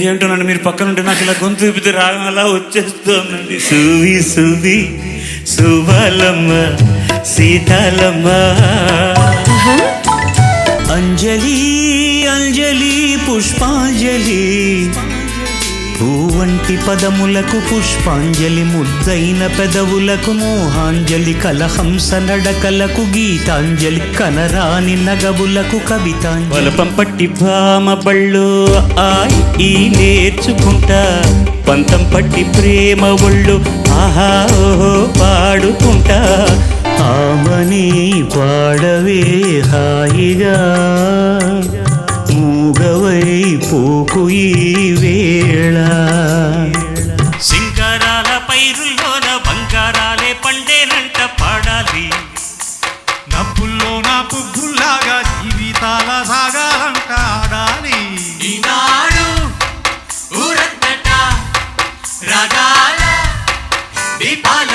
ఏంటోనండి మీరు పక్కన ఉంటే నాకు ఇలా గొంతు విప్పితే రాగం అలా వచ్చేస్తుందండి. సువి సువి సుబాలమ్మ సీతాలమ్మ అంజలి అంజలి పుష్పాంజలి పూవంటి పదములకు పుష్పాంజలి ముద్దైన పెదవులకు మోహాంజలి కలహంస నడకలకు గీతాంజలి కనరాని నగవులకు కవితాంజలి వలపం పట్టి భామ బళ్ళు ఆయి ఈ నేర్చుకుంటా పంతం పట్టి ప్రేమ ఒళ్ళు ఆహా ఓహో పాడుకుంటా ఆమని పాడవే హాయిగా మూగవై పోకు ఈ వేళ సింగారాల పైరుల్లోన బంగారాలే పండేనంట పాడాలి నవ్వుల్లో నా పువ్వుల్లాగా జీవితాల సాగాలంట ఆడాలి ఈనాడు ఊరంతట రాగాల దీపాల